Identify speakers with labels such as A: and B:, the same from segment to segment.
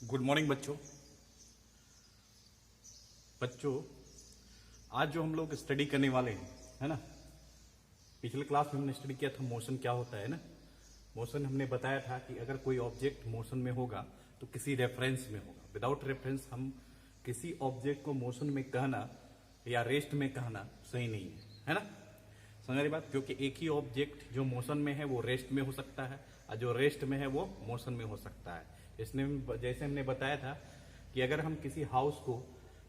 A: Good morning बच्चों आज जो हम लोग स्टडी करने वाले हैं है ना। पिछले क्लास में हमने स्टडी किया था मोशन क्या होता है ना। मोशन हमने बताया था कि अगर कोई ऑब्जेक्ट मोशन में होगा तो किसी रेफरेंस में होगा। विदाउट रेफरेंस हम किसी ऑब्जेक्ट को मोशन में कहना या रेस्ट में कहना सही नहीं है ना। समझ रही बात, क्योंकि एक ही ऑब्जेक्ट जो मोशन में है वो रेस्ट में हो सकता है और जो रेस्ट में है वो मोशन में हो सकता है। इसने जैसे हमने बताया था कि अगर हम किसी हाउस को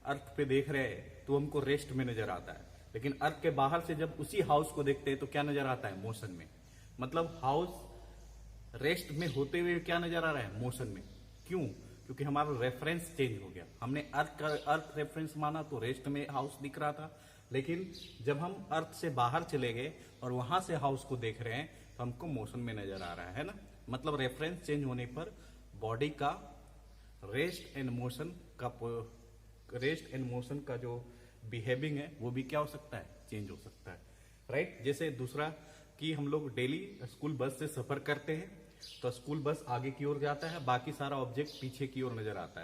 A: अर्थ पे देख रहे हैं तो हमको रेस्ट में नजर आता है, लेकिन अर्थ के बाहर से जब उसी हाउस को देखते हैं तो क्या नजर आता है, मोशन में। मतलब हाउस रेस्ट में होते हुए क्या नजर आ रहा है, मोशन में। क्यों? क्योंकि हमारा रेफरेंस चेंज हो गया। हमने अर्थ रेफरेंस माना तो रेस्ट में हाउस दिख रहा था, लेकिन जब हम अर्थ से बाहर चले गए और वहां से हाउस को देख रहे हैं तो हमको मोशन में नजर आ रहा है ना। मतलब रेफरेंस चेंज होने पर बॉडी का रेस्ट एंड मोशन का जो बिहेविंग है वो भी क्या हो सकता है, चेंज हो सकता है। राइट। जैसे दूसरा कि हम लोग डेली स्कूल बस से सफर करते हैं तो स्कूल बस आगे की ओर जाता है, बाकी सारा ऑब्जेक्ट पीछे की ओर नजर आता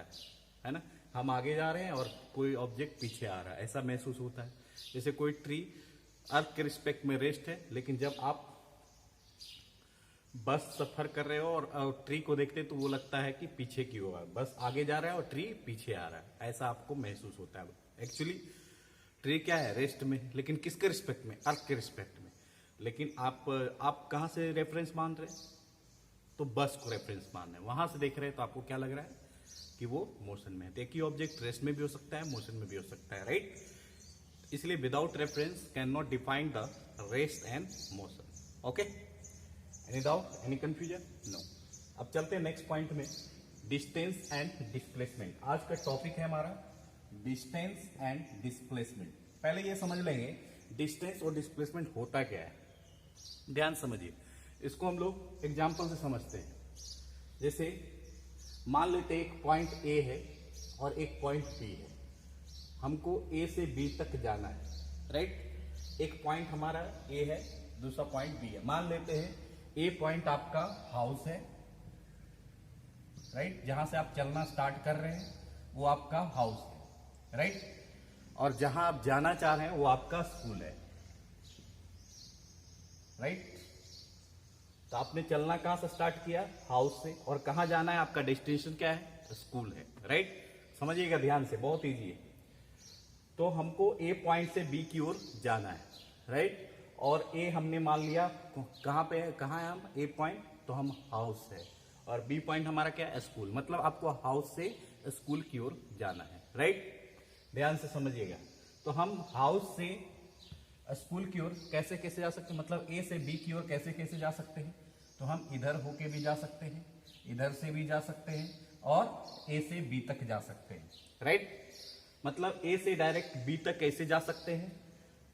A: है ना। हम आगे जा रहे हैं और कोई ऑब्जेक्ट पीछे आ रहा है, ऐसा महसूस होता है। जैसे कोई ट्री अर्थ के रिस्पेक्ट में रेस्ट है, लेकिन जब आप बस सफर कर रहे हो और ट्री को देखते तो वो लगता है कि पीछे की ओर बस आगे जा रहा है और ट्री पीछे आ रहा है, ऐसा आपको महसूस होता है। एक्चुअली ट्री क्या है, रेस्ट में, लेकिन किसके रिस्पेक्ट में, अर्थ के रिस्पेक्ट में। लेकिन आप कहां से रेफरेंस मान रहे हैं, तो बस को रेफरेंस मान रहे हैं, वहां से देख रहे हैं तो आपको क्या लग रहा है कि वो मोशन में है। एक ही ऑब्जेक्ट रेस्ट में भी हो सकता है, मोशन में भी हो सकता है। राइट। इसलिए without reference can not define the rest and motion. Okay, any doubt, any confusion? No. अब चलते हैं नेक्स्ट पॉइंट में, डिस्टेंस एंड डिस्प्लेसमेंट। आज का टॉपिक है हमारा डिस्टेंस एंड डिस्प्लेसमेंट। पहले ये समझ लेंगे डिस्टेंस और डिस्प्लेसमेंट होता क्या है। ध्यान समझिए, इसको हम लोग एग्जाम्पल से समझते हैं। जैसे मान लेते एक पॉइंट ए है और एक पॉइंट बी है, हमको ए से बी तक जाना है। राइट। एक पॉइंट हमारा ए है, दूसरा पॉइंट बी है। मान लेते हैं ए पॉइंट आपका हाउस है, राइट, जहां से आप चलना स्टार्ट कर रहे हैं वो आपका हाउस है, राइट। और जहां आप जाना चाह रहे हैं वो आपका स्कूल है, राइट। तो आपने चलना कहां से स्टार्ट किया, हाउस से, और कहां जाना है, आपका डेस्टिनेशन क्या है, स्कूल है। राइट। समझिएगा ध्यान से, बहुत इजी है। तो हमको ए पॉइंट से बी की ओर जाना है, राइट। और ए हमने मान लिया कहां पे है, कहां है हम, ए पॉइंट, तो हम हाउस है, और बी पॉइंट हमारा क्या है, स्कूल। मतलब आपको हाउस से स्कूल की ओर जाना है, राइट। ध्यान से समझिएगा। तो हम हाउस से स्कूल की ओर कैसे कैसे जा सकते हैं, मतलब ए से बी की ओर कैसे कैसे जा सकते हैं। तो हम इधर होके भी जा सकते हैं, इधर से भी जा सकते हैं, और ए से बी तक जा सकते हैं, राइट। मतलब ए से डायरेक्ट बी तक कैसे जा सकते हैं,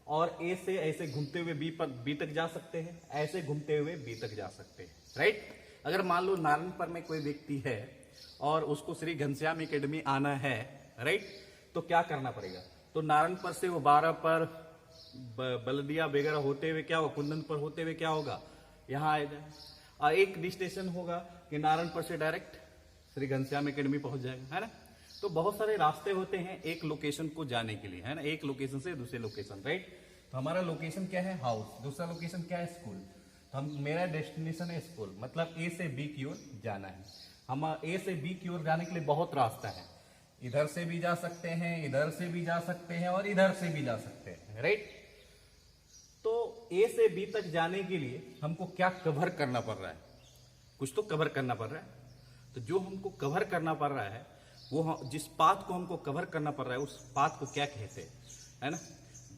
A: और ए से ऐसे घूमते हुए बी तक जा सकते हैं, ऐसे घूमते हुए बी तक जा सकते हैं, राइट। अगर मान लो नारायणपुर में कोई व्यक्ति है और उसको श्री घनश्याम एकेडमी आना है, राइट, तो क्या करना पड़ेगा, तो नारायणपुर से वो 12 पर बलदिया वगैरह होते हुए क्या होगा, कुंदनपुर होते हुए क्या होगा, यहाँ आएगा। और एक स्टेशन होगा कि नारायणपुर से डायरेक्ट श्री घनश्याम एकेडमी पहुंच जाएगा, है ना। तो बहुत सारे रास्ते होते हैं एक लोकेशन को जाने के लिए, है ना, एक लोकेशन से दूसरे लोकेशन, राइट। तो हमारा लोकेशन क्या है, हाउस, दूसरा लोकेशन क्या है, स्कूल। तो हम मेरा डेस्टिनेशन है स्कूल, मतलब ए से बी की ओर जाना है। हम ए से बी की ओर जाने के लिए बहुत रास्ता है, इधर से भी जा सकते हैं, इधर से भी जा सकते हैं, और इधर से भी जा सकते हैं, राइट। तो ए से बी तक जाने के लिए हमको क्या कवर करना पड़ रहा है, कुछ तो कवर करना पड़ रहा है। तो जो हमको कवर करना पड़ रहा है, वो जिस पाथ को हमको कवर करना पड़ रहा है उस पाथ को क्या कहते हैं, है ना,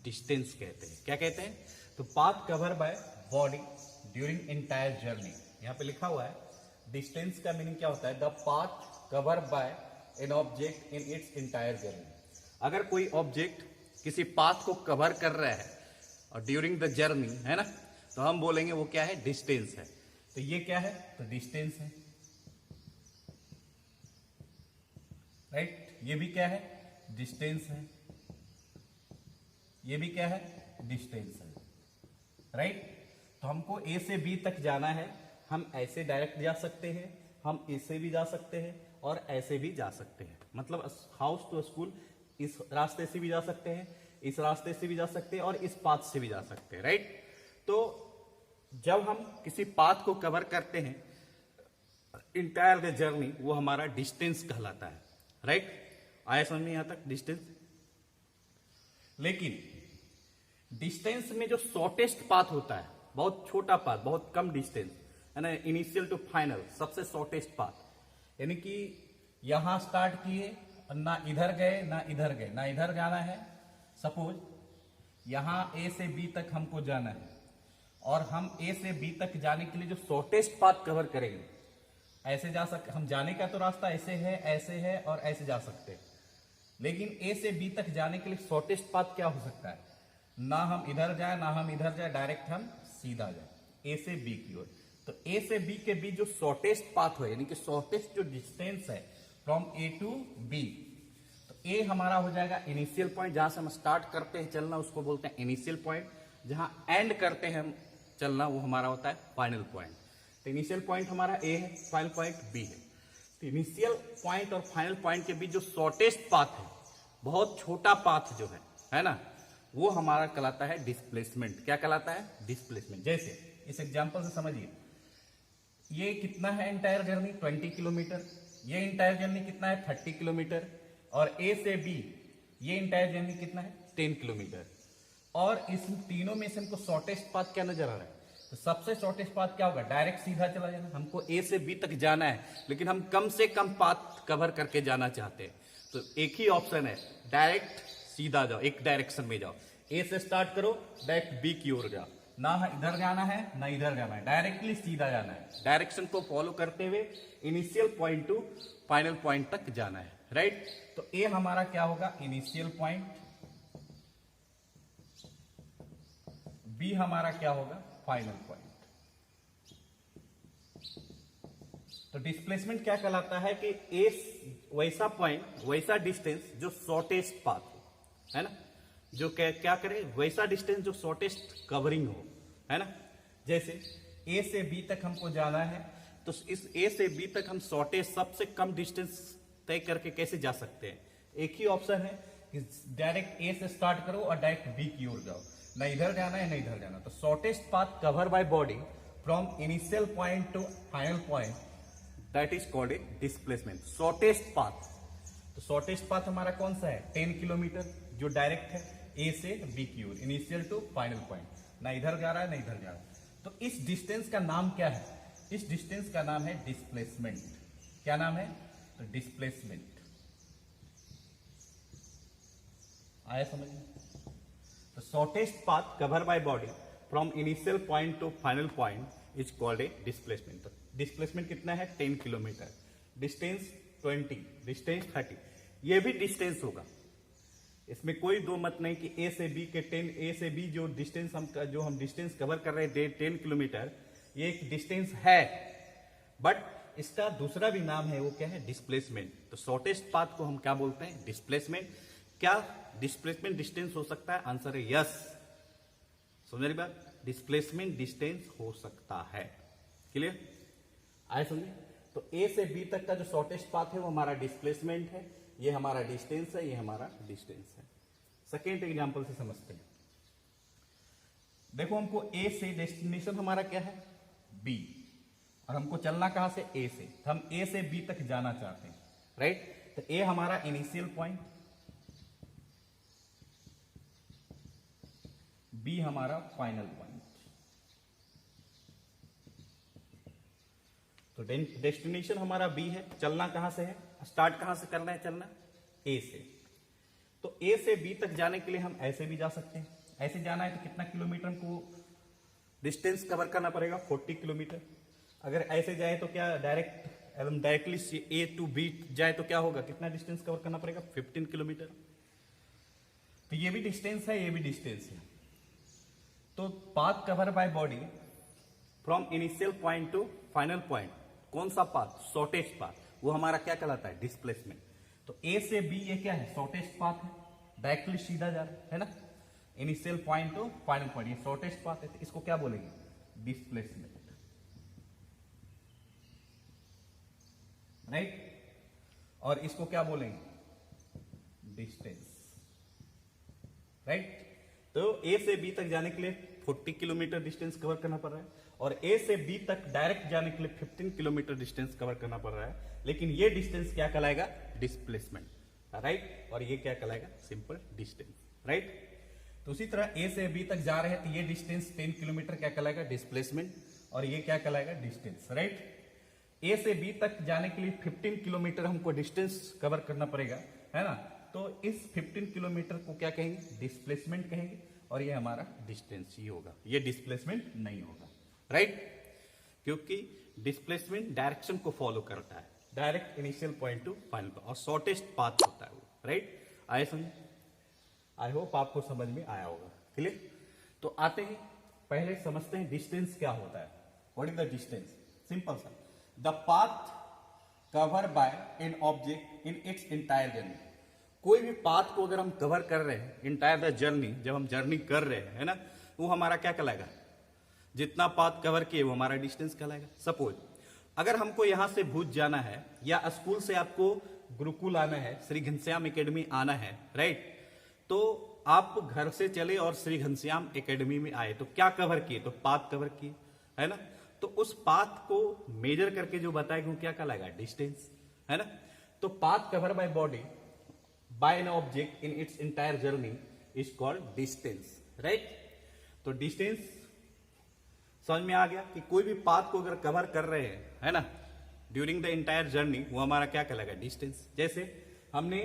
A: डिस्टेंस कहते हैं। क्या कहते हैं, तो path cover by body during entire journey. यहां पे लिखा हुआ है डिस्टेंस का मीनिंग क्या होता है, the path cover by an object in its entire journey. अगर कोई ऑब्जेक्ट किसी पाथ को कवर कर रहा है और ड्यूरिंग द जर्नी, है ना, तो हम बोलेंगे वो क्या है, डिस्टेंस है। तो ये क्या है, तो डिस्टेंस है, राइट। ये भी क्या है, डिस्टेंस है, ये भी क्या है, डिस्टेंस है, राइट। तो हमको ए से बी तक जाना है, हम ऐसे डायरेक्ट जा सकते हैं, हम ए से भी जा सकते हैं, और ऐसे भी जा सकते हैं। मतलब हाउस टू स्कूल इस रास्ते से भी जा सकते हैं, इस रास्ते से भी जा सकते हैं और इस पाथ से भी जा सकते हैं, राइट। तो जब हम किसी पाथ को कवर करते हैं इंटायर द जर्नी, वो हमारा डिस्टेंस कहलाता है, राइट। आया समझ में यहां तक डिस्टेंस। लेकिन डिस्टेंस में जो शॉर्टेस्ट पाथ होता है, बहुत छोटा पाथ, बहुत कम डिस्टेंस है ना, इनिशियल टू फाइनल, सबसे शॉर्टेस्ट पाथ, यानी कि यहां स्टार्ट किए और ना इधर गए ना इधर गए, ना इधर जाना है। सपोज यहां ए से बी तक हमको जाना है और हम ए से बी तक जाने के लिए जो शॉर्टेस्ट पाथ कवर करेंगे, ऐसे जा सकते, हम जाने का तो रास्ता ऐसे है और ऐसे जा सकते हैं। लेकिन ए से बी तक जाने के लिए शॉर्टेस्ट पाथ क्या हो सकता है, ना हम इधर जाए ना हम इधर जाए, डायरेक्ट हम सीधा जाए ए से बी की ओर। तो ए से बी के बीच जो शॉर्टेस्ट पाथ है, यानी कि शॉर्टेस्ट जो डिस्टेंस है फ्रॉम ए टू बी, तो ए हमारा हो जाएगा इनिशियल पॉइंट, जहां से हम स्टार्ट करते हैं चलना उसको बोलते हैं इनिशियल पॉइंट, जहां एंड करते हैं हम चलना वो हमारा होता है फाइनल पॉइंट। तो इनिशियल पॉइंट हमारा ए है, फाइनल पॉइंट बी है। तो इनिशियल पॉइंट और फाइनल पॉइंट के बीच जो शॉर्टेस्ट पाथ है, बहुत छोटा पाथ जो है ना, वो हमारा कहलाता है डिस्प्लेसमेंट। क्या कहलाता है? डिस्प्लेसमेंट। जैसे इस एग्जांपल से समझिए, ये कितना है इंटायर जर्नी 20 किलोमीटर, ये इंटायर जर्नी कितना है 30 किलोमीटर, और ए से बी ये इंटायर जर्नी कितना है 10 किलोमीटर। और इस तीनों में से हमको शॉर्टेस्ट पाथ क्या नजर आ रहा है? तो सबसे शॉर्टेस्ट पाथ क्या होगा? डायरेक्ट सीधा चला जाना। हमको ए से बी तक जाना है, लेकिन हम कम से कम पाथ कवर करके जाना चाहते हैं, तो एक ही ऑप्शन है, डायरेक्ट सीधा जाओ, एक डायरेक्शन में जाओ। ए से स्टार्ट करो, डायरेक्ट बी की ओर जाओ, ना इधर जाना है ना इधर जाना है, डायरेक्टली सीधा जाना है। डायरेक्शन को फॉलो करते हुए initial point to final point तक जाना है, राइट। तो ए हमारा क्या होगा? Initial point. बी हमारा क्या होगा? Final point. तो डिस्प्लेसमेंट क्या कहलाता है कि ए वैसा पॉइंट, वैसा डिस्टेंस जो शॉर्टेस्ट पाथ हो, है ना, जो क्या करे, वैसा डिस्टेंस जो शॉर्टेस्ट कवरिंग हो, है ना। जैसे ए से बी तक हमको जाना है, तो इस ए से बी तक हम शॉर्टेस्ट, सबसे कम डिस्टेंस तय करके कैसे जा सकते हैं? एक ही ऑप्शन है कि डायरेक्ट ए से स्टार्ट करो और डायरेक्ट बी की ओर जाओ, ना इधर जाना है ना इधर जाना। तो shortest path cover by body from initial point to final point, that is called a displacement. Shortest path, तो शॉर्टेस्ट पाथ हमारा कौन सा है? 10 किलोमीटर, जो डायरेक्ट है ए से बी की ओर, इनिशियल टू फाइनल पॉइंट, ना इधर जा रहा है ना इधर जा रहा है। तो इस डिस्टेंस का नाम क्या है? इस डिस्टेंस का नाम है डिस्प्लेसमेंट। क्या नाम है? तो डिस्प्लेसमेंट। आया समझ में? तो shortest path cover by body from initial point to final point is called a displacement. तो डिस्प्लेसमेंट कितना है? 10 किलोमीटर, डिस्टेंस 20, डिस्टेंस 30, ये भी डिस्टेंस होगा, इसमें कोई दो मत नहीं कि ए से बी के 10, ए से बी जो डिस्टेंस हम डिस्टेंस कवर कर रहे हैं 10 किलोमीटर, ये एक डिस्टेंस है, बट इसका दूसरा भी नाम है, वो क्या है? डिस्प्लेसमेंट। तो शॉर्टेस्ट पाथ को हम क्या बोलते हैं? डिस्प्लेसमेंट। क्या डिस्प्लेसमेंट डिस्टेंस हो सकता है? आंसर है यस। समझ रही बात? डिस्प्लेसमेंट डिस्टेंस हो सकता है। क्लियर? आए समझे? तो ए से बी तक का जो शॉर्टेस्ट पाथ है वो हमारा डिस्प्लेसमेंट है, ये हमारा डिस्टेंस है, ये हमारा डिस्टेंस है। सेकेंड एग्जांपल से समझते हैं। देखो, हमको ए से डेस्टिनेशन हमारा क्या है? बी, और हमको चलना कहां से? ए से। तो हम ए से बी तक जाना चाहते हैं, राइट। तो ए हमारा इनिशियल पॉइंट, बी हमारा फाइनल पॉइंट। तो डेस्टिनेशन हमारा बी है, चलना कहां से है? स्टार्ट कहां से करना है चलना? ए से। तो ए से बी तक जाने के लिए हम ऐसे भी जा सकते हैं। ऐसे जाना है तो कितना किलोमीटर को डिस्टेंस कवर करना पड़ेगा? 40 किलोमीटर। अगर ऐसे जाए तो क्या डायरेक्टली ए टू बी जाए तो क्या होगा? कितना डिस्टेंस कवर करना पड़ेगा? 15 किलोमीटर। तो ये भी डिस्टेंस है, ये भी डिस्टेंस है। तो path cover by body from initial point to final point, कौन सा पाथ? शॉर्टेस्ट पाथ, वो हमारा क्या कहलाता है? डिस्प्लेसमेंट। तो ए से बी ये क्या है? शॉर्टेस्ट पाथ है, डायरेक्टली सीधा जा रहा है ना, initial point to final point, ये शॉर्टेस्ट पाथ है, तो इसको क्या बोलेंगे? Displacement, right. और इसको क्या बोलेंगे, डिस्टेंस, राइट। तो ए से बी तक जाने के लिए 40 किलोमीटर डिस्टेंस कवर करना पड़ रहा है, और ए से बी तक डायरेक्ट जाने के लिए 15 किलोमीटर डिस्टेंस कवर करना पड़ रहा है। लेकिन ये डिस्टेंस क्या कहलाएगा, डिस्प्लेसमेंट, राइट। और ये क्या कहलाएगा, सिंपल डिस्टेंस, राइट। तो उसी तरह ए से बी तक जा रहे हैं तो ये डिस्टेंस 10 किलोमीटर क्या कहलाएगा, डिस्प्लेसमेंट, और ये क्या कहलाएगा, डिस्टेंस, राइट। ए से बी तक जाने के लिए 15 किलोमीटर हमको डिस्टेंस कवर करना पड़ेगा, है ना। तो इस 15 किलोमीटर को क्या कहेंगे, डिस्प्लेसमेंट कहेंगे, और ये हमारा डिस्टेंस ही होगा, ये डिस्प्लेसमेंट नहीं होगा, राइट। क्योंकि डिस्प्लेसमेंट डायरेक्शन को फॉलो करता है, direct initial point to final, और शॉर्टेस्ट पाथ होता है वो, राइट। आए समझ, आई होप आपको समझ में आया होगा, क्लियर। तो आते हैं, पहले समझते हैं डिस्टेंस क्या होता है। What is the distance, simple सा, the path cover by an object in its entire journey. कोई भी पाथ को अगर हम कवर कर रहे हैं, इंटायर द जर्नी, जब हम जर्नी कर रहे हैं, है ना, वो हमारा क्या कहलाएगा, जितना पाथ कवर किए वो हमारा डिस्टेंस कहलाएगा। सपोज अगर हमको यहां से भुज जाना है, या स्कूल से आपको गुरुकुल आना है, श्री घनश्याम एकेडमी आना है, राइट। तो आप घर से चले और श्री घनश्याम एकेडमी में आए, तो क्या कवर किए, तो पाथ कवर किए, है ना। तो उस पाथ को मेजर करके जो बताएगा वो क्या कहलाएगा, डिस्टेंस, है ना। तो path cover by body by an object in its entire journey is called distance, right. तो डिस्टेंस समझ में आ गया कि कोई भी पाथ को अगर कवर कर रहे हैं, है ना, ड्यूरिंग द इंटायर जर्नी, वो हमारा क्या कहलाएगा, डिस्टेंस। जैसे हमने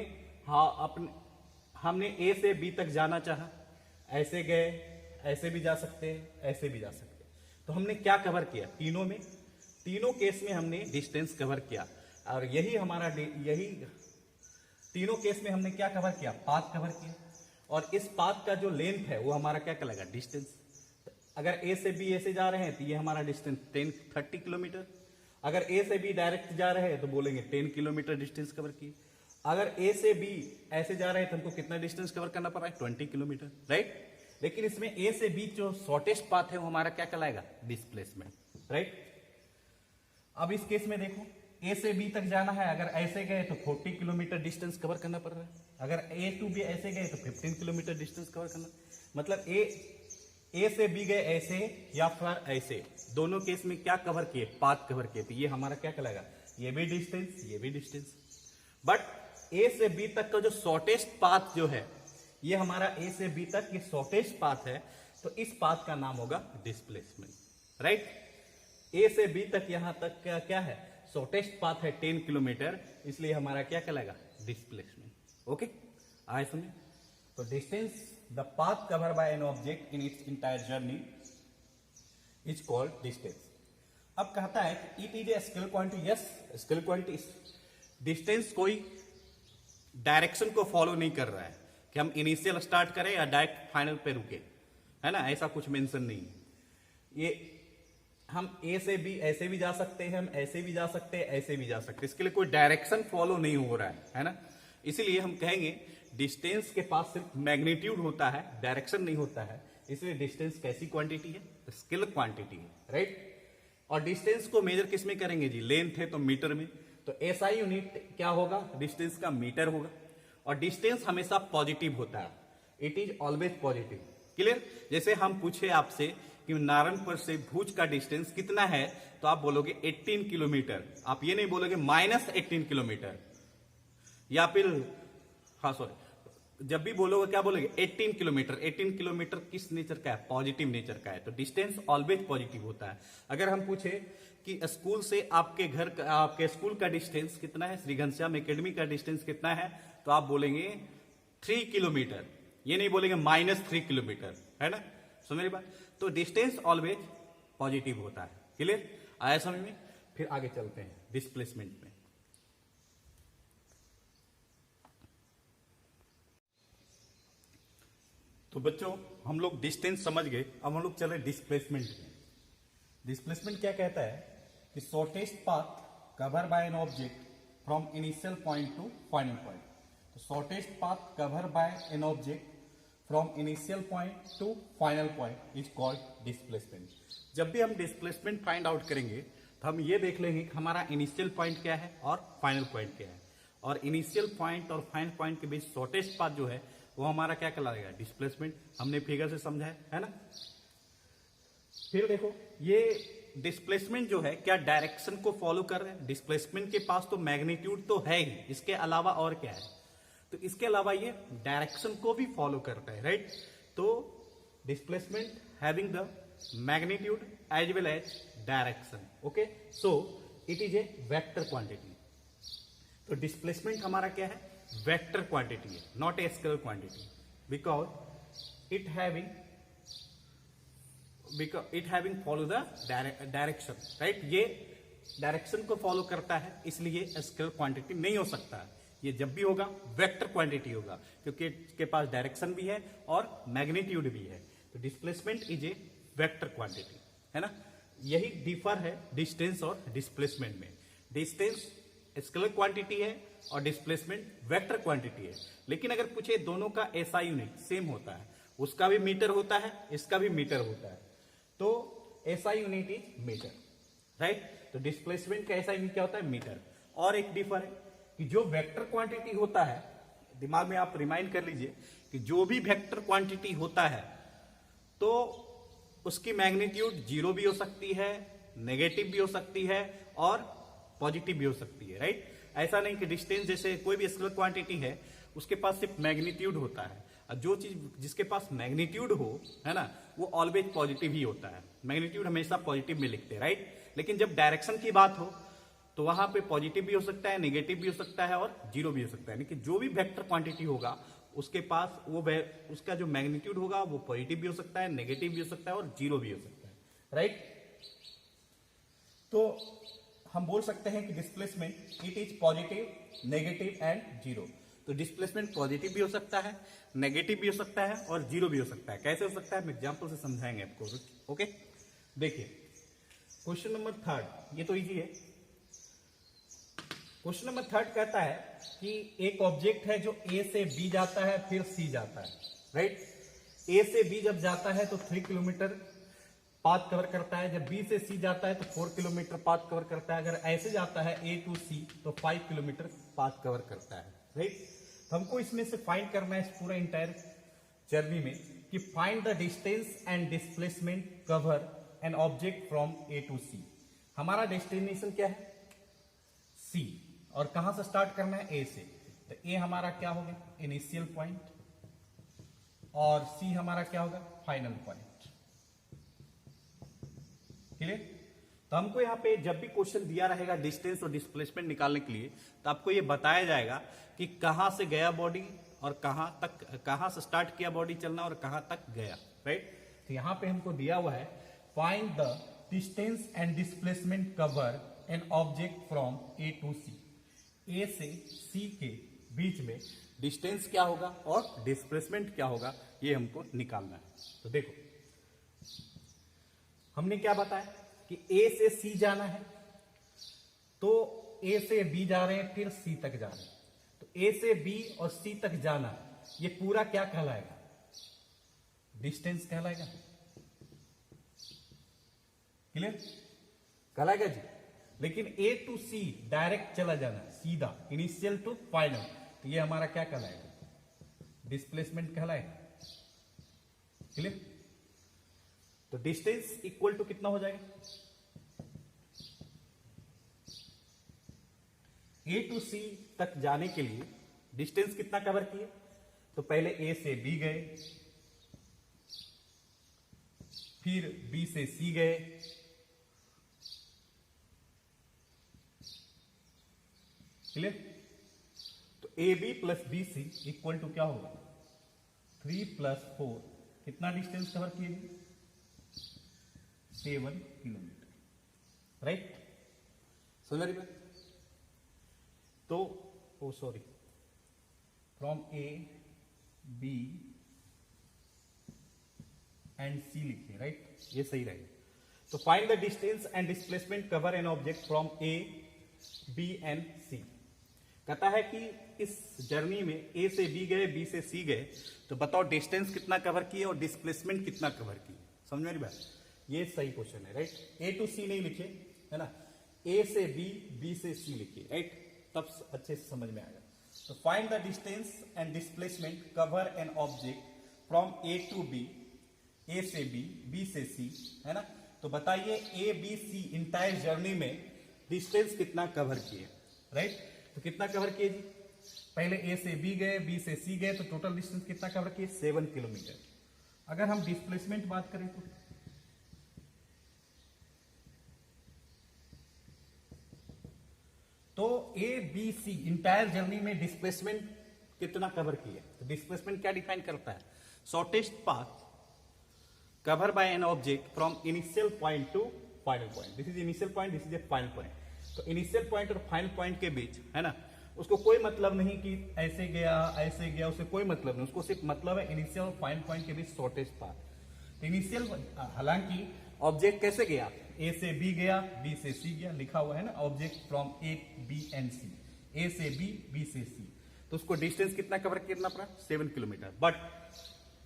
A: ए से बी तक जाना चाहा, ऐसे गए, ऐसे भी जा सकते हैं, ऐसे भी जा सकते हैं। तो हमने क्या कवर किया, तीनों केस में हमने डिस्टेंस कवर किया, और यही हमारा तीनों केस में हमने क्या कवर किया, पाथ कवर किया। और इस पाथ का जो लेंथ है वो हमारा क्या कहलाएगा, डिस्टेंस। अगर ए से बी ऐसे जा रहे हैं तो ये हमारा डिस्टेंस 30 किलोमीटर। अगर ए से बी डायरेक्ट जा रहे हैं तो बोलेंगे 10 किलोमीटर डिस्टेंस कवर किए। अगर ए से बी ऐसे जा रहे हैं तो हमको कितना डिस्टेंस कवर करना पड़ रहा है, 20 किलोमीटर, राइट। लेकिन इसमें ए से बी जो शॉर्टेस्ट पाथ है वो हमारा क्या कहलाएगा, डिस्प्लेसमेंट, राइट। अब इस केस में देखो, ए से बी तक जाना है, अगर ऐसे गए तो 40 किलोमीटर डिस्टेंस कवर करना पड़ रहा है। अगर ए टू बी ऐसे गए तो 15 किलोमीटर डिस्टेंस कवर करना, मतलब ए से बी गए ऐसे या फिर ऐसे, दोनों केस में क्या कवर किए, पाथ कवर किए। तो ये हमारा क्या कहलाएगा, ये भी डिस्टेंस, ये भी डिस्टेंस। बट ए से बी तक का जो शॉर्टेस्ट पाथ जो है, ये हमारा ए से बी तक ये शॉर्टेस्ट पाथ है, तो इस पाथ का नाम होगा डिस्प्लेसमेंट, राइट। ए से बी तक यहां तक क्या है, शॉर्टेस्ट पाथ है 10 किलोमीटर, इसलिए हमारा क्या कहलाएगा, डिस्प्लेसमेंट। ओके, आए सुनिए। तो distance, the path cover by an object in its entire journey is called distance. अब कहता है कि it is A scalar quantity. Yes, scalar quantity. Distance कोई डायरेक्शन को फॉलो नहीं कर रहा है कि हम इनिशियल स्टार्ट करें या डायरेक्ट फाइनल पे रुके, है ना, ऐसा कुछ मेंशन नहीं है। ये हम ए से बी ऐसे भी जा सकते हैं, हम ऐसे भी जा सकते हैं, ऐसे भी जा सकते हैं, इसके लिए कोई डायरेक्शन फॉलो नहीं हो रहा है ना। इसीलिए हम कहेंगे डिस्टेंस के पास सिर्फ मैग्नीट्यूड होता है, डायरेक्शन नहीं होता है, इसलिए डिस्टेंस कैसी क्वांटिटी है, स्केलर क्वांटिटी है, राइट। और डिस्टेंस को मेजर किस में करेंगे जी, लेंथ है तो मीटर में, तो एसआई यूनिट क्या होगा, डिस्टेंस का मीटर होगा। और डिस्टेंस हमेशा पॉजिटिव होता है, it is always positive, clear. जैसे हम पूछे आपसे कि नारायणपुर से भुज का डिस्टेंस कितना है, तो आप बोलोगे 18 किलोमीटर, आप ये नहीं बोलोगे -18 किलोमीटर, या फिर जब भी बोलोगे क्या बोलोगे, 18 किलोमीटर। 18 किलोमीटर किस नेचर का है, पॉजिटिव नेचर का है, तो डिस्टेंस ऑलवेज पॉजिटिव होता है। अगर हम पूछे कि स्कूल से आपके स्कूल का डिस्टेंस कितना है, श्री घनश्याम एकेडमी का डिस्टेंस कितना है, तो आप बोलेंगे 3 किलोमीटर, ये नहीं बोलेंगे -3 किलोमीटर, है ना। समझ मेरी बात। तो डिस्टेंस ऑलवेज पॉजिटिव होता है, क्लियर, आया समझ में। फिर आगे चलते हैं डिस्प्लेसमेंट में। तो बच्चों हम लोग डिस्टेंस समझ गए, अब हम लोग चले डिस्प्लेसमेंट में। डिस्प्लेसमेंट क्या कहता है कि shortest path cover by an object from initial point to final point. तो shortest path cover by an object from initial point to final point is called displacement. जब भी हम डिस्प्लेसमेंट फाइंड आउट करेंगे तो हम ये देख लेंगे कि हमारा इनिशियल पॉइंट क्या है और फाइनल पॉइंट क्या है। और इनिशियल पॉइंट और फाइनल पॉइंट के बीच शॉर्टेस्ट पाथ जो है वो हमारा क्या कहलाएगा, डिस्प्लेसमेंट। हमने फिगर से समझा है ना। फिर देखो ये डिस्प्लेसमेंट जो है क्या डायरेक्शन को फॉलो कर रहे हैं। डिस्प्लेसमेंट के पास तो मैग्नीट्यूड तो है ही, इसके अलावा और क्या है, तो इसके अलावा ये डायरेक्शन को भी फॉलो करता है, राइट। तो displacement having the magnitude as well as direction, okay. So it is a vector quantity. तो डिस्प्लेसमेंट हमारा क्या है, वेक्टर क्वांटिटी है, not a scalar quantity, because it having follow the direction, right. ये direction को follow करता है, इसलिए स्केलर क्वांटिटी नहीं हो सकता है। ये जब भी होगा वेक्टर क्वांटिटी होगा, क्योंकि इसके पास डायरेक्शन भी है और मैग्नीट्यूड भी है। तो displacement is a vector quantity, है ना। यही डिफर है डिस्टेंस और डिस्प्लेसमेंट में। डिस्टेंस स्केलर क्वांटिटी है और डिस्प्लेसमेंट वेक्टर क्वांटिटी है। लेकिन अगर पूछे दोनों का एसआई यूनिट सेम होता है, उसका भी मीटर होता है, इसका भी मीटर होता है, तो SI unit is metre, right. तो डिस्प्लेसमेंट का एसआई यूनिट क्या होता है, मीटर। और एक डिफर है कि जो वेक्टर क्वांटिटी होता है, दिमाग में आप रिमाइंड कर लीजिए कि जो भी वेक्टर क्वांटिटी होता है तो उसकी मैग्नीट्यूड 0 भी हो सकती है, नेगेटिव भी हो सकती है और पॉजिटिव भी हो सकती है, राइट। ऐसा नहीं कि डिस्टेंस जैसे कोई भी स्केलर क्वांटिटी है उसके पास सिर्फ मैग्नीट्यूड होता है, और जो चीज जिसके पास मैग्नीट्यूड हो, है ना, वो ऑलवेज पॉजिटिव ही होता है। मैग्नीट्यूड हमेशा पॉजिटिव में लिखते हैं, राइट। लेकिन जब डायरेक्शन की बात हो तो वहां पे पॉजिटिव भी हो सकता है, नेगेटिव भी हो सकता है और 0 भी हो सकता है। लेकिन जो भी वेक्टर क्वांटिटी होगा उसके पास उसका जो मैग्नीट्यूड होगा वो पॉजिटिव भी हो सकता है, नेगेटिव भी हो सकता है और 0 भी हो सकता है, राइट। तो हम बोल सकते हैं कि displacement it is positive, negative and 0। तो डिस्प्लेसमेंट पॉजिटिव भी हो सकता है, नेगेटिव भी हो सकता है और 0 भी हो सकता है। कैसे हो सकता है हम एग्जाम्पल से समझाएंगे आपको, ओके। देखिए क्वेश्चन नंबर 3, ये तो इजी है। क्वेश्चन नंबर 3 कहता है कि एक ऑब्जेक्ट है जो ए से बी जाता है फिर सी जाता है, राइट। ए से बी जब जाता है तो 3 किलोमीटर पाथ कवर करता है, जब बी से सी जाता है तो 4 किलोमीटर पाथ कवर करता है। अगर ऐसे जाता है ए टू सी तो 5 किलोमीटर पाथ कवर करता है, राइट। तो हमको इसमें से फाइंड करना है इस पूरा इंटायर जर्नी में कि find the distance and displacement cover an object from A to C. हमारा डेस्टिनेशन क्या है, सी, और कहां से स्टार्ट करना है, ए से। तो ए हमारा क्या होगा, इनिशियल पॉइंट, और सी हमारा क्या होगा, फाइनल पॉइंट। क्लियर। तो हमको यहाँ पे जब भी क्वेश्चन दिया रहेगा डिस्टेंस और डिस्प्लेसमेंट निकालने के लिए, तो आपको ये बताया जाएगा कि कहां से गया बॉडी और कहां से स्टार्ट किया बॉडी चलना और कहां तक गया, राइट। तो यहां पे हमको दिया हुआ है find the distance and displacement cover an object from A to C. A से सी के बीच में डिस्टेंस क्या होगा और डिस्प्लेसमेंट क्या होगा, ये हमको निकालना है। तो देखो हमने क्या बताया कि ए से सी जाना है, तो ए से बी जा रहे हैं फिर सी तक जा रहे हैं। तो ए से बी और सी तक जाना, ये पूरा क्या कहलाएगा, डिस्टेंस कहलाएगा। क्लियर कहलाएगा जी। लेकिन ए टू सी डायरेक्ट चला जाना, सीधा इनिशियल टू फाइनल, तो ये हमारा क्या कहलाएगा, डिस्प्लेसमेंट कहलाएगा। क्लियर। तो डिस्टेंस इक्वल टू कितना हो जाएगा, ए टू सी तक जाने के लिए डिस्टेंस कितना कवर किए, तो पहले ए से बी गए, फिर बी से सी गए, क्लियर। तो A B plus B C equal to क्या होगा, 3 + 4, कितना डिस्टेंस कवर किए, 7 किलोमीटर, राइट। समझ रही बात। तो sorry, from A B and C लिखिए, राइट, ये सही रहेगा। तो find the distance and displacement cover an object from A B and C. कहता है कि इस जर्नी में ए से बी गए, बी से सी गए, तो बताओ डिस्टेंस कितना कवर किए और डिस्प्लेसमेंट कितना कवर किए। समझ मेरी बात, ये सही क्वेश्चन है, राइट। ए टू सी नहीं लिखे, है ना, ए से बी, बी से सी लिखिए, राइट। तब अच्छे से समझ में आएगा। तो find the distance and displacement cover an object from A to B, A से बी, बी से सी, है ना। तो बताइए A B C entire journey में डिस्टेंस कितना कवर किए, राइट। तो कितना कवर किए जी, पहले ए से बी गए, बी से सी गए, तो टोटल डिस्टेंस कितना कवर किए, 7 किलोमीटर। अगर हम डिस्प्लेसमेंट बात करें तो A B C entire journey में डिस्प्लेसमेंट कितना कवर किए। तो डिस्प्लेसमेंट क्या डिफाइन करता है, shortest path cover by an object from initial point to final point. This is initial point, this is a final point. तो इनिशियल पॉइंट और final point के बीच, है ना, उसको कोई मतलब नहीं कि ऐसे गया, उसे कोई मतलब नहीं, उसको सिर्फ मतलब है इनिशियल और फाइनल पॉइंट के बीच शॉर्टेस्ट पाथ। इनिशियल, हालांकि ऑब्जेक्ट कैसे गया, ए से बी गया, बी से सी गया, लिखा हुआ है ना, object from A B and C, A से बी, बी से सी, तो उसको डिस्टेंस कितना कवर करना पड़ा, 7 किलोमीटर। बट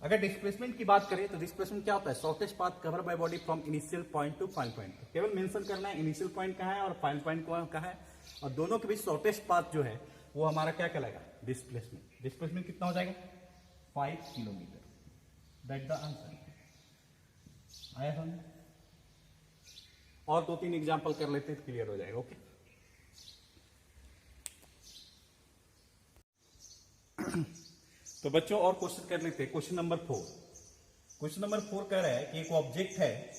A: अगर डिस्प्लेसमेंट की बात करें तो डिस्प्लेसमेंट क्या होता है, shortest path cover by body from initial point to final point. केवल मेंशन करना है इनिशियल पॉइंट कहाँ है और फाइनल पॉइंट कहाँ है, और दोनों के बीच शॉर्टेस्ट पाथ जो है वो हमारा क्या कहलाएगा, डिस्प्लेसमेंट। डिस्प्लेसमेंट कितना हो जाएगा, 5 किलोमीटर। That the answer. आया समझ। और 2-3 एग्जाम्पल कर लेते हैं, क्लियर हो जाएगा। ओके, तो बच्चों और क्वेश्चन कर लेते हैं। Question number 4। क्वेश्चन नंबर 4 कह रहा है कि एक ऑब्जेक्ट है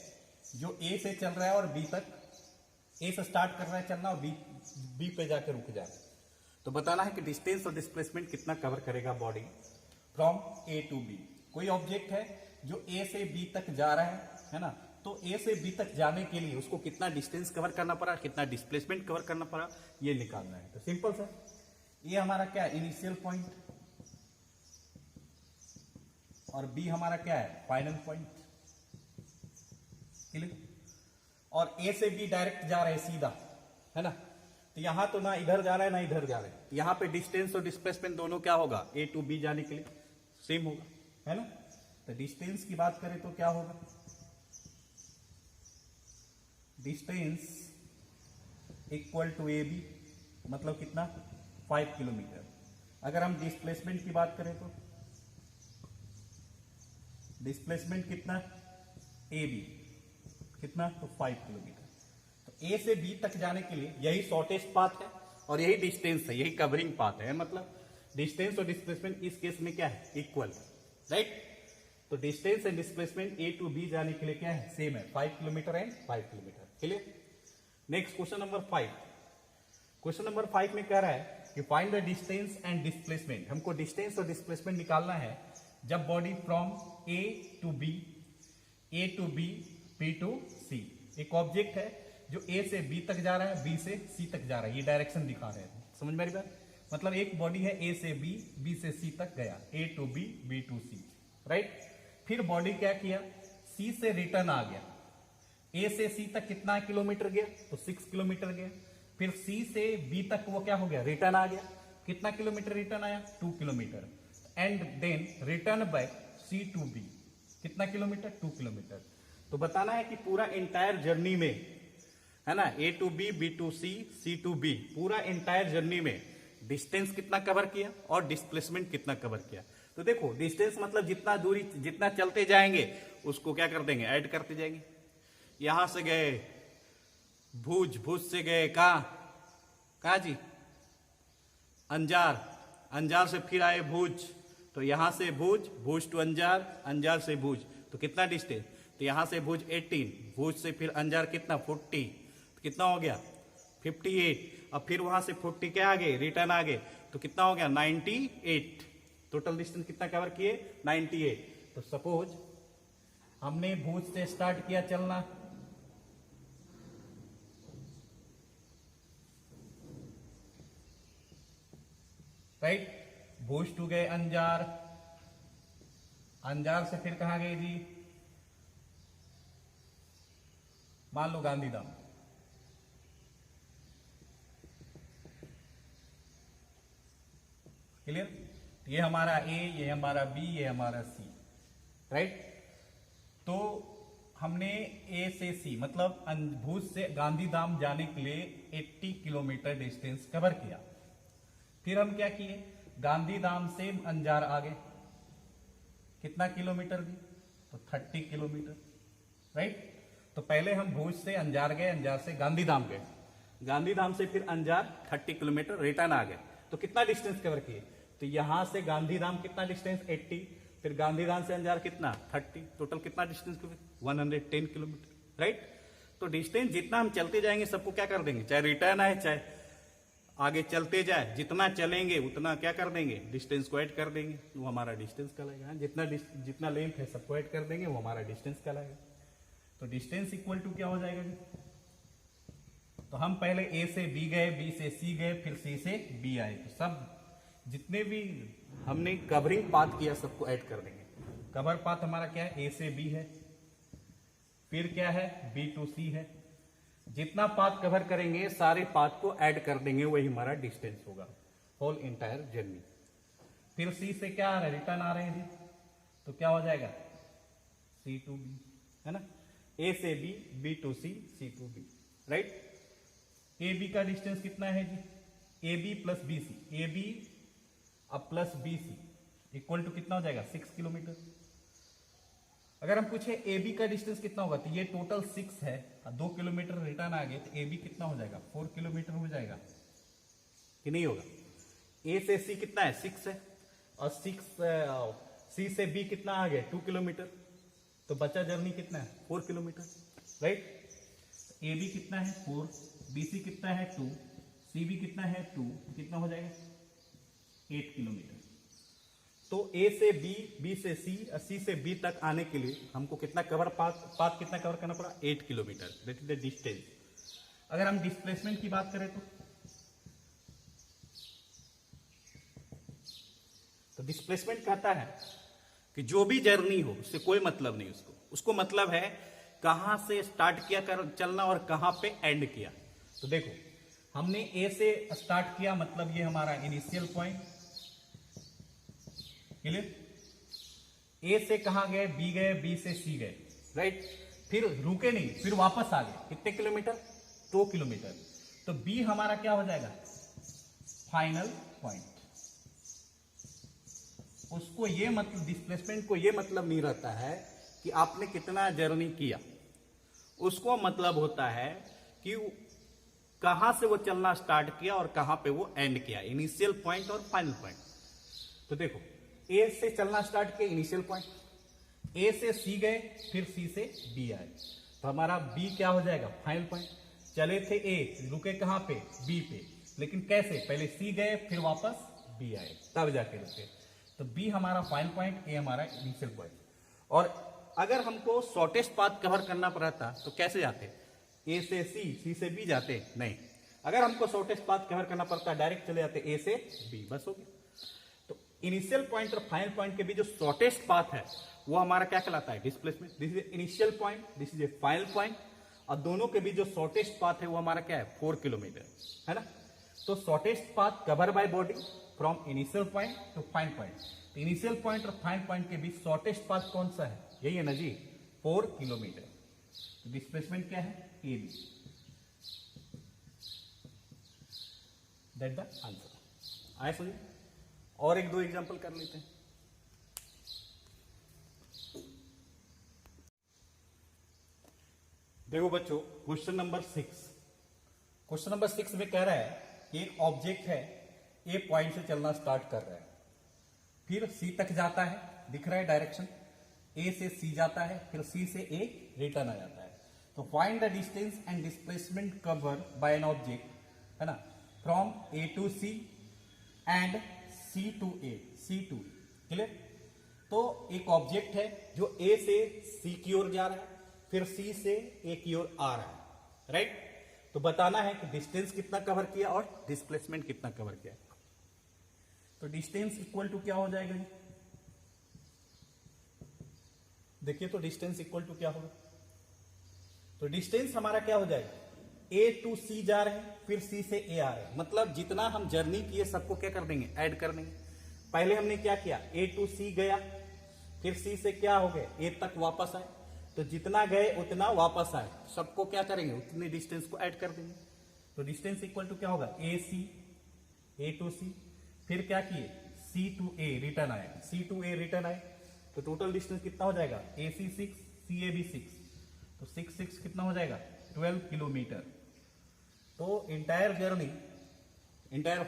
A: जो ए से चल रहा है और बी तक, ए से स्टार्ट कर रहा है चलना और बी पे जाकर रुक जा रहा है। तो बताना है कि डिस्टेंस और डिस्प्लेसमेंट कितना कवर करेगा body from A to B. कोई ऑब्जेक्ट है जो ए से बी तक जा रहा है ना, तो ए से बी तक जाने के लिए उसको कितना डिस्टेंस कवर करना पड़ा, कितना डिस्प्लेसमेंट कवर करना पड़ा, ये निकालना है। तो सिंपल सा, ये हमारा क्या है, इनिशियल पॉइंट, और बी हमारा क्या है, फाइनल पॉइंट। क्लियर। और ए से बी डायरेक्ट जा रहे हैं सीधा, है ना, तो यहां तो ना इधर जा रहा है ना इधर जा रहा है, तो यहां पे डिस्टेंस और डिस्प्लेसमेंट दोनों क्या होगा, ए टू बी जाने के लिए सेम होगा, है ना। तो डिस्टेंस की बात करें तो क्या होगा, distance equal to A B, मतलब कितना, 5 किलोमीटर। अगर हम डिस्प्लेसमेंट की बात करें तो डिस्प्लेसमेंट कितना, ए बी कितना, तो 5 किलोमीटर। तो ए से बी तक जाने के लिए यही शॉर्टेस्ट पाथ है और यही डिस्टेंस है, यही कवरिंग पाथ है, मतलब डिस्टेंस और डिस्प्लेसमेंट इस केस में क्या है, इक्वल, राइट। तो distance and displacement A to B जाने के लिए क्या है, सेम है, 5 kilometre and 5 kilometre. Clear. Next question number 5। Question number 5 में कह रहा है कि find the distance and displacement. हमको डिस्टेंस और डिस्प्लेसमेंट निकालना है जब body from A to B, A to B, B to C. एक ऑब्जेक्ट है जो ए से बी तक जा रहा है, बी से सी तक जा रहा है, ये डायरेक्शन दिखा रहे हैं, समझ में आ रही बात। मतलब एक बॉडी है ए से बी, बी से सी तक गया, A to B, B to C, right. फिर बॉडी क्या किया, सी से रिटर्न आ गया, ए से सी तक कितना किलोमीटर गया, तो 6 किलोमीटर गया। फिर सी से बी तक वो क्या हो गया, रिटर्न आ गया, कितना किलोमीटर रिटर्न आया, 2 kilometre. And then return back C to B, कितना किलोमीटर, 2 किलोमीटर। तो बताना है कि पूरा एंटायर जर्नी में, है ना, A to B, B to C, C to B, पूरा एंटायर जर्नी में डिस्टेंस कितना कवर किया और डिस्प्लेसमेंट कितना कवर किया। तो देखो डिस्टेंस मतलब जितना दूरी, जितना चलते जाएंगे उसको क्या कर देंगे, ऐड करते जाएंगे। यहां से गए भुज, भुज से गए कहा जी, अंजार, अंजार से फिर आए भुज, तो यहां से भुज, भुज टू अंजार, अंजार से भुज, तो कितना डिस्टेंस, तो यहां से भुज 18, भुज से फिर अंजार कितना 40, तो कितना हो गया 58। अब फिर वहां से 40 क्या आ गए, रिटर्न आ गए, तो कितना हो गया 98। टोटल डिस्टेंस कितना कवर किए, 98। तो सपोज हमने भुज से स्टार्ट किया चलना, राइट, भुज टू गए अंजार, अंजार से फिर कहां गए जी, मान लो गांधीधाम, क्लियर। ये हमारा ए, ये हमारा बी, ये हमारा सी, राइट। तो हमने ए से सी मतलब भुज से गांधीधाम जाने के लिए 80 किलोमीटर डिस्टेंस कवर किया। फिर हम क्या किए, गांधीधाम से अंजार आ गए, कितना किलोमीटर भी, तो 30 किलोमीटर, राइट। तो पहले हम भुज से अंजार गए, अंजार से गांधीधाम गए, गांधीधाम से फिर अंजार 30 किलोमीटर रिटर्न आ गए। तो कितना डिस्टेंस कवर किए, तो यहां से गांधीधाम कितना डिस्टेंस 80, फिर गांधीधाम से अंजार कितना 30, टोटल कितना डिस्टेंस 110 किलोमीटर, राइट। तो डिस्टेंस जितना हम चलते जाएंगे सबको क्या कर देंगे, चाहे रिटर्न आए चाहे आगे चलते जाए, जितना चलेंगे उतना क्या कर देंगे, डिस्टेंस को ऐड कर देंगे, वो हमारा डिस्टेंस कहलाएगा। जितना लेंथ है सबको ऐड कर देंगे, वो हमारा डिस्टेंस कहलाएगा। तो डिस्टेंस इक्वल टू क्या हो जाएगा जी, तो हम पहले ए से बी गए, बी से सी गए, फिर सी से बी आए, तो सब जितने भी हमने कवरिंग पाथ किया सबको ऐड कर देंगे। कवर पाथ हमारा क्या है, ए से बी है, फिर क्या है, बी टू सी है। जितना पाथ कवर करेंगे सारे पाथ को ऐड कर देंगे, वही हमारा डिस्टेंस होगा होल एंटायर जर्नी। फिर सी से क्या आ रहा है, रिटर्न आ रहे हैं जी, तो क्या हो जाएगा, सी टू बी, है ना, ए से B, B to C, C to B, right. A B का डिस्टेंस कितना है जी, A B plus B C, A B अब plus B C equal to कितना हो जाएगा, 6 किलोमीटर। अगर हम पूछे ए बी का डिस्टेंस कितना होगा, तो ये टोटल 6 है, 2 किलोमीटर रिटर्न आ गए, तो ए बी कितना हो जाएगा, 4 किलोमीटर हो जाएगा कि नहीं होगा। ए से सी कितना है, 6 है, और 6 सी से बी कितना आ गया, 2 किलोमीटर, तो बचा जर्नी कितना है, 4 किलोमीटर, राइट। ए बी कितना है 4, बी सी कितना है 2, सी बी कितना है 2, कितना हो जाएगा 8 किलोमीटर। तो ए से बी, बी से सी और सी से बी तक आने के लिए हमको कितना पाथ कितना कवर करना पड़ा, 8 kilometre, that is the distance. अगर हम डिस्प्लेसमेंट की बात करें तो डिस्प्लेसमेंट कहता है कि जो भी जर्नी हो उससे कोई मतलब नहीं, उसको मतलब है कहां से स्टार्ट किया कर चलना और कहां पे एंड किया। तो देखो हमने ए से स्टार्ट किया, मतलब ये हमारा इनिशियल पॉइंट, क्लियर। ए से कहां गए, बी गए, बी से सी गए, राइट। फिर रुके नहीं, फिर वापस आ गए, कितने किलोमीटर, 2 किलोमीटर। तो बी हमारा क्या हो जाएगा, फाइनल पॉइंट। उसको ये मतलब, डिस्प्लेसमेंट को ये मतलब नहीं रहता है कि आपने कितना जर्नी किया, उसको मतलब होता है कि कहां से वो चलना स्टार्ट किया और कहां पे वो एंड किया, इनिशियल पॉइंट और फाइनल पॉइंट। तो देखो ए से चलना स्टार्ट किया, इनिशियल पॉइंट, ए से सी गए, फिर सी से बी आए, तो हमारा बी क्या हो जाएगा, फाइनल पॉइंट। चले थे ए, रुके कहां पे, बी पे, लेकिन कैसे, पहले सी गए फिर वापस बी आए, तब जाके रुके, तो बी हमारा फाइनल पॉइंट, ए हमारा इनिशियल पॉइंट। और अगर हमको शॉर्टेस्ट पाथ कवर करना पड़ता तो कैसे जाते, ए से सी, सी से बी जाते, नहीं। अगर हमको शॉर्टेस्ट पाथ कवर करना पड़ता डायरेक्ट चले जाते ए से बी, बस हो गया। तो इनिशियल पॉइंट और फाइनल पॉइंट के बीच जो शॉर्टेस्ट पाथ है वो हमारा क्या कहलाता है, displacement. This is initial point, this is a final point, और दोनों के बीच जो शॉर्टेस्ट पाथ है वो हमारा क्या है, 4 किलोमीटर, है ना। तो shortest path cover by body from initial point to final point. तो इनिशियल पॉइंट और फाइनल पॉइंट के बीच शॉर्टेस्ट पाथ कौन सा है, यही है ना जी, 4 किलोमीटर। तो डिस्प्लेसमेंट क्या है, A B, that the answer. आए समझ। और एक दो एग्जांपल कर लेते हैं। देखो बच्चों, क्वेश्चन नंबर 6, क्वेश्चन नंबर 6 में कह रहा है कि एक ऑब्जेक्ट है, ए पॉइंट से चलना स्टार्ट कर रहा है, फिर सी तक जाता है, दिख रहा है डायरेक्शन, ए से सी जाता है, फिर सी से ए रिटर्न आ जाता है। तो find the distance and displacement cover by an object, है ना, from A to C and C to A, C to, clear. तो एक ऑब्जेक्ट है जो ए से सी की ओर जा रहा है, फिर सी से ए की ओर आ रहा है, राइट। तो बताना है कि डिस्टेंस कितना कवर किया और डिस्प्लेसमेंट कितना कवर किया। तो डिस्टेंस इक्वल टू क्या हो जाएगा जी, देखिए तो डिस्टेंस इक्वल टू क्या होगा, तो डिस्टेंस हमारा क्या हो जाएगा, ए टू सी जा रहे हैं, फिर सी से ए आ रहे हैं, मतलब जितना हम जर्नी किए सबको क्या कर देंगे, ऐड कर देंगे। पहले हमने क्या किया, ए टू सी गया, फिर सी से क्या हो गए, ए तक वापस आए, तो जितना गए उतना वापस आए, सबको क्या करेंगे, उतने डिस्टेंस को ऐड कर देंगे। तो डिस्टेंस इक्वल टू क्या होगा, ए सी, ए टू सी, फिर क्या किए, C to A रिटर्न आए, C to A रिटर्न आए, तो टोटल डिस्टेंस कितना हो जाएगा, AC 6, CAB 6, तो 6 कितना हो जाएगा 12 किलोमीटर। तो इंटायर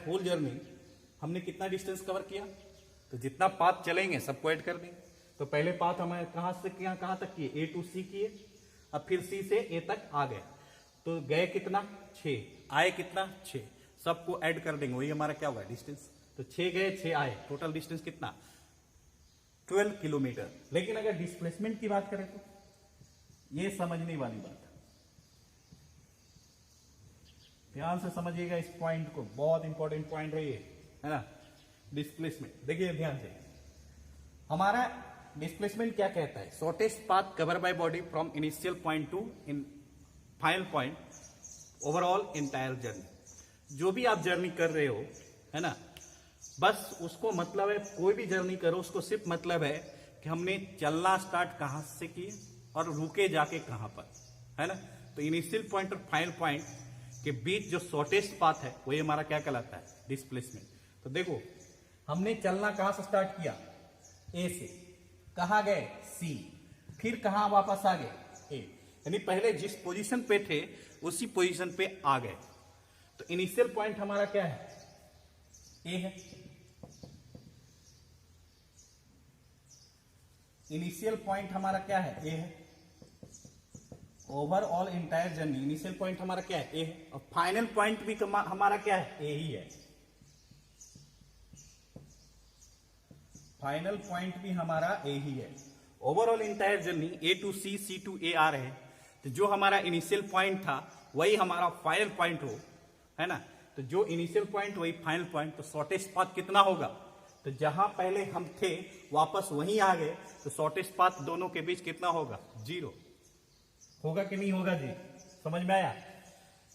A: होल जर्नी हमने कितना डिस्टेंस कवर किया, तो जितना पाथ चलेंगे सबको ऐड कर देंगे। तो पहले पाथ हमें कहां से कहां तक किए, A to C किए, अब फिर C से A तक आ गए, तो गए कितना 6, आए कितना 6, सबको ऐड कर देंगे, वही हमारा क्या होगा डिस्टेंस। तो 6 गए 6 आए, टोटल डिस्टेंस कितना 12 किलोमीटर। लेकिन अगर डिस्प्लेसमेंट की बात करें तो ये समझने वाली बात है, ध्यान से समझिएगा इस पॉइंट को, बहुत इंपॉर्टेंट पॉइंट है ये, है ना। डिस्प्लेसमेंट देखिए ध्यान से, हमारा डिस्प्लेसमेंट क्या कहता है, shortest path cover by body from initial point to in final point overall entire journey. जो भी आप जर्नी कर रहे हो, है ना, बस उसको मतलब है, कोई भी जर्नी करो उसको सिर्फ मतलब है कि हमने चलना स्टार्ट कहां से किए और रुके जाके कहां पर, है ना। तो इनिशियल पॉइंट और फाइनल पॉइंट के बीच जो शॉर्टेस्ट पाथ है वही हमारा क्या कहलाता है, डिस्प्लेसमेंट। तो देखो हमने चलना कहां से स्टार्ट किया, ए से, कहां गए सी, फिर कहां वापस आ गए ए, यानी पहले जिस पोजीशन पे थे उसी पोजीशन पे आ गए। तो इनिशियल पॉइंट हमारा क्या है, ए है, इनिशियल पॉइंट हमारा क्या है, ए है। Overall entire journey initial point हमारा क्या है, ए है, और फाइनल पॉइंट भी हमारा क्या है, ए ही है। फाइनल पॉइंट भी हमारा ए ही है। Overall entire journey A to C, C to A आ रहे हैं, तो जो हमारा इनिशियल पॉइंट था वही हमारा फाइनल पॉइंट हो, है ना। तो जो इनिशियल पॉइंट वही फाइनल पॉइंट, तो शॉर्टेस्ट पाथ कितना होगा, तो जहां पहले हम थे वापस वहीं आ गए, तो शॉर्टेस्ट पाथ दोनों के बीच कितना होगा, 0 होगा कि नहीं होगा जी, समझ में आया।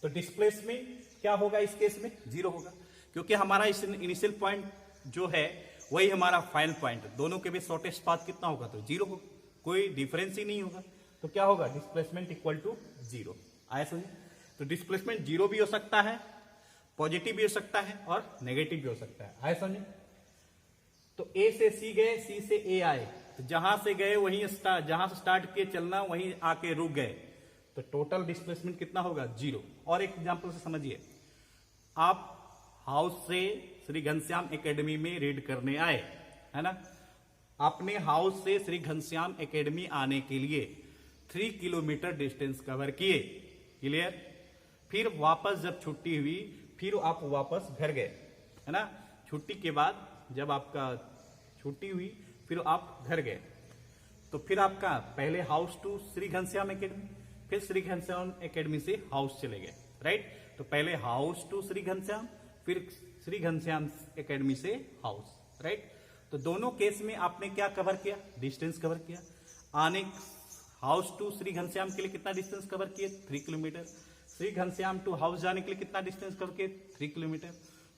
A: तो डिस्प्लेसमेंट क्या होगा इस केस में, 0 होगा, क्योंकि हमारा इनिशियल पॉइंट जो है वही हमारा फाइनल पॉइंट, दोनों के बीच शॉर्टेस्ट पाथ कितना होगा, तो 0 होगा, कोई डिफरेंस ही नहीं होगा। तो क्या होगा, डिस्प्लेसमेंट इक्वल टू 0। आया समझे। तो डिस्प्लेसमेंट 0 भी हो सकता है, पॉजिटिव भी हो सकता है और नेगेटिव भी हो सकता है। आया समझे। तो ए से सी गए, सी से ए आए, तो जहां से गए वहीं जहां से स्टार्ट किए चलना वहीं आके रुक गए, तो टोटल डिस्प्लेसमेंट कितना होगा, 0। और एक एग्जांपल से समझिए, आप हाउस से श्री घनश्याम एकेडमी में रीड करने आए, है ना। आपने हाउस से श्री घनश्याम एकेडमी आने के लिए 3 किलोमीटर डिस्टेंस कवर किए, क्लियर। फिर वापस जब छुट्टी हुई फिर आप वापस घर गए, है ना। छुट्टी के बाद जब आपका छुट्टी हुई फिर आप घर गए, तो फिर आपका पहले house to Shri Ghanshyam Academy, फिर श्री घनश्याम एकेडमी से हाउस चले गए, राइट। तो पहले हाउस टू श्री घनश्याम, फिर श्री घनश्याम एकेडमी से हाउस, राइट। तो दोनों केस में आपने क्या कवर किया, डिस्टेंस कवर किया। आने हाउस टू श्री घनश्याम के लिए कितना डिस्टेंस कवर किए, 3 kilometre. Shri Ghanshyam to house जाने के लिए कितना डिस्टेंस कवर किए, 3 किलोमीटर।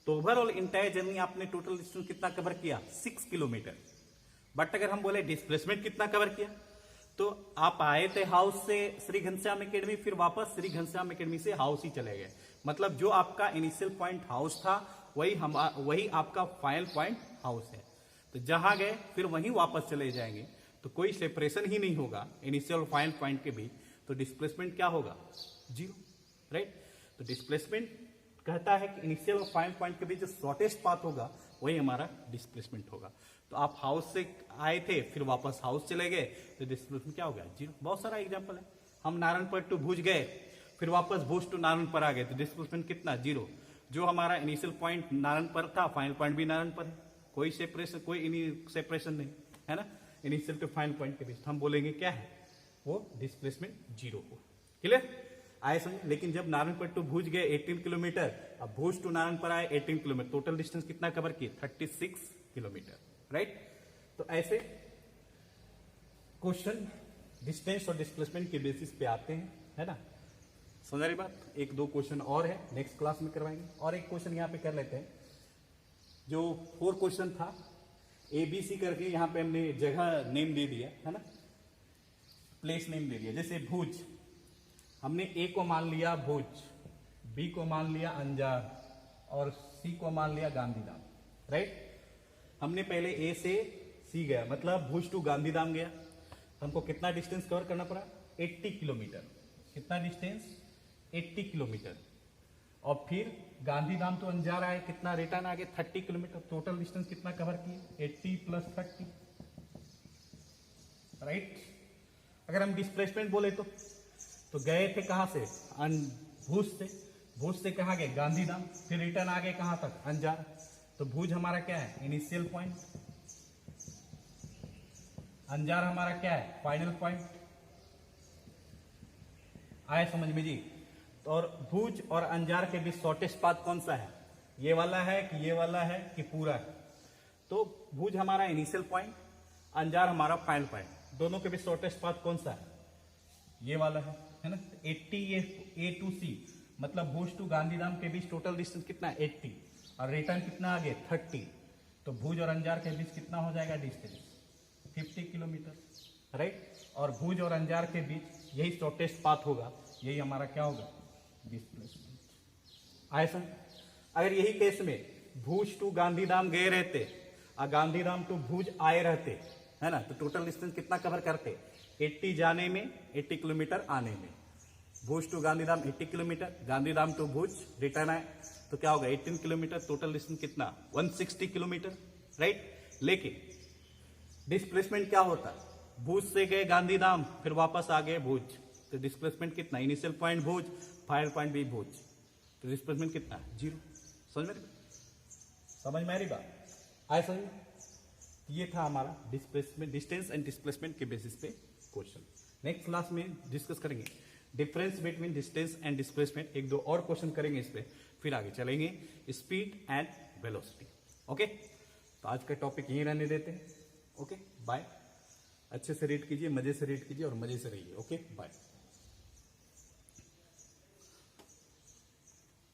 A: तो ओवरऑल इंटायर जर्नी आपने टोटल डिस्टेंस कितना कवर किया, 6 किलोमीटर। बट अगर हम बोले डिस्प्लेसमेंट कितना कवर किया, तो आप आए थे हाउस से श्री घनश्याम एकेडमी, फिर वापस श्री घनश्याम एकेडमी से हाउस ही चले गए। मतलब जो आपका इनिशियल पॉइंट हाउस था वही आपका फाइनल पॉइंट हाउस है। तो जहां गए फिर वहीं वापस चले जाएंगे, तो कोई सेपरेशन ही नहीं होगा इनिशियल और फाइनल पॉइंट के बीच। तो डिस्प्लेसमेंट क्या होगा, 0, राइट। तो डिस्प्लेसमेंट कहता है कि इनिशियल और फाइनल पॉइंट के बीच जो शॉर्टेस्ट पाथ होगा वही हमारा डिस्प्लेसमेंट होगा। तो आप हाउस से आए थे फिर वापस हाउस चले गए, तो डिस्प्लेसमेंट क्या हो गया, 0। बहुत सारा एग्जांपल है। हम नारायणपुर टू भुज गए फिर वापस भुज टू नारायणपुर आ गए, तो डिस्प्लेसमेंट कितना, 0। जो हमारा इनिशियल पॉइंट नारायणपुर था फाइनल पॉइंट भी नारायणपुर है, कोई सेपरेशन नहीं, है ना। इनिशियल टू फाइनल पॉइंट के बीच हम बोलेंगे क्या है, वो डिस्प्लेसमेंट 0 हो, क्लियर। आए समझ। लेकिन जब नारायणपुर टू भुज गए 18 किलोमीटर, अब भुज टू नारायणपुर आए 18 किलोमीटर, टोटल डिस्टेंस कितना कवर किए, 36 किलोमीटर, राइट। तो ऐसे क्वेश्चन डिस्टेंस और डिस्प्लेसमेंट के बेसिस पे आते हैं, है ना। समझ रही बात। 1-2 क्वेश्चन और है नेक्स्ट क्लास में करवाएंगे, और एक क्वेश्चन यहाँ पे कर लेते हैं। जो 4 क्वेश्चन था ABC करके, यहाँ पे हमने जगह नेम दे दिया, है ना, प्लेस नेम दे दिया। जैसे भुज, हमने A को मान लिया भुज, B को मान लिया अंजार और C को मान लिया गांधीधाम। राइट। हमने पहले ए से सी गया, मतलब भुज टू गांधीधाम गया, हमको कितना डिस्टेंस कवर करना पड़ा, 80 किलोमीटर। कितना डिस्टेंस, 80 किलोमीटर। और फिर गांधीधाम तो अंजार आए, कितना रिटर्न आगे 30 किलोमीटर। टोटल डिस्टेंस कितना कवर किए, 80 प्लस 30, राइट। अगर हम डिस्प्लेसमेंट बोले तो गए थे कहां से, भुज से। भुज से कहां गए, गांधीधाम, फिर रिटर्न आ गए कहां तक, अंजार। तो भुज हमारा क्या है, इनिशियल पॉइंट, अंजार हमारा क्या है, फाइनल पॉइंट। आए समझ में जी। और भुज और अंजार के बीच शॉर्टेस्ट पाथ कौन सा है, ये वाला है कि ये वाला है कि पूरा है। तो भुज हमारा इनिशियल पॉइंट, अंजार हमारा फाइनल पॉइंट। दोनों के बीच शॉर्टेस्ट पाथ कौन सा है, ये वाला है ना। 80 ए टू सी, मतलब भुज टू गांधीधाम के बीच टोटल डिस्टेंस कितना है, 80, और रिटर्न कितना आगे 30। तो भुज और अंजार के बीच कितना हो जाएगा डिस्टेंस, 50 किलोमीटर, राइट। और भुज और अंजार के बीच यही शॉर्टेस्ट पाथ होगा, यही हमारा क्या होगा, डिस्प्लेसमेंट। आए सर। अगर यही केस में भुज टू गांधीधाम गए रहते और गांधीधाम टू भुज आए रहते, है ना, तो टोटल डिस्टेंस कितना कवर करते, 80 जाने में, 80 किलोमीटर आने में। Bhuj to Gandhidham 80 kilometre, Gandhidham to Bhuj return आए तो क्या होगा, 18 किलोमीटर। टोटल डिस्टेंस कितना, 160 किलोमीटर, राइट। लेकिन डिस्प्लेसमेंट क्या होता, भुज से गए गांधीधाम, फिर वापस आ गए भुज, तो डिस्प्लेसमेंट कितना, इनिशियल पॉइंट भुज, फाइनल पॉइंट भी भुज, तो डिस्प्लेसमेंट कितना, 0। समझ में आ रही बात, आए समझ में। ये था हमारा डिस्प्लेसमेंट, डिस्टेंस एंड डिस्प्लेसमेंट के बेसिस पे क्वेश्चन। नेक्स्ट क्लास में डिस्कस करेंगे difference between distance and displacement, एक दो और क्वेश्चन करेंगे इस पे, फिर आगे चलेंगे स्पीड एंड वेलोसिटी। ओके, तो आज का टॉपिक यहीं रहने देते हैं। ओके बाय, अच्छे से रीड कीजिए, मजे से रीड कीजिए और मजे से रहिए। Okay bye.